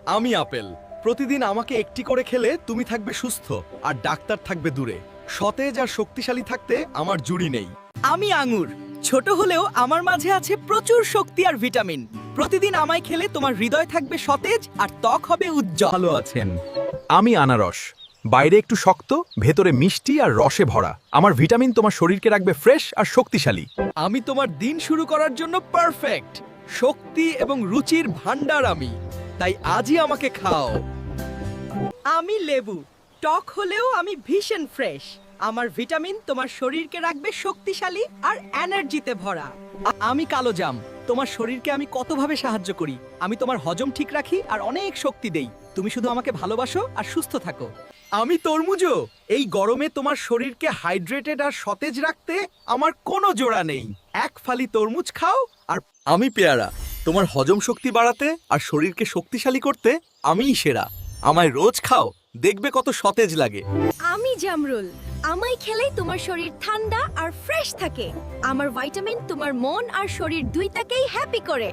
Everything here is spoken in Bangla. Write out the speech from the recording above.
আমি আপেল। প্রতিদিন আমাকে একটি করে খেলে তুমি থাকবে সুস্থ আর ডাক্তার থাকবে দূরে। সতেজ আর শক্তিশালী থাকতে আমার জুড়ি নেই। আমি আঙ্গুর। ছোট হলেও আমার মাঝে আছে প্রচুর শক্তি আর ভিটামিন। প্রতিদিন আমায় খেলে তোমার হৃদয় থাকবে সতেজ আর ত্বক হবে উজ্জ্বল। ভালো আছেন। আমি আনারস। বাইরে একটু শক্ত, ভেতরে মিষ্টি আর রসে ভরা। আমার ভিটামিন তোমার শরীরকে রাখবে ফ্রেশ আর শক্তিশালী। আমি তোমার দিন শুরু করার জন্য পারফেক্ট। শক্তি এবং রুচির ভান্ডার আমি। তাই আজই আমাকে খাও। আমি লেবু। টক হলেও আমি ভীষণ ফ্রেশ। আমার ভিটামিন তোমার শরীরকে রাখবে শক্তিশালী আর এনার্জিতে ভরা। আমি কালো জাম। তোমার শরীরকে আমি কতভাবে সাহায্য করি। আমি তোমার হজম ঠিক রাখি আর অনেক শক্তি দেই। তুমি শুধু আমাকে ভালোবাসো আর সুস্থ থাকো। আমি তরমুজও। এই গরমে তোমার শরীরকে হাইড্রেটেড আর সতেজ রাখতে আমার কোনো জোড়া নেই। এক ফালি তরমুজ খাও আর আমি পেয়ারা। তোমার হজম শক্তি বাড়াতে আর শরীরকে শক্তিশালী করতে আমিই সেরা। আমায় রোজ খাও, দেখবে কত সতেজ লাগে। আমি জামরুল। আমায় খেলেই তোমার শরীর ঠান্ডা আর ফ্রেশ থাকে। আমার ভিটামিন তোমার মন আর শরীর দুইটাকেই হ্যাপি করে।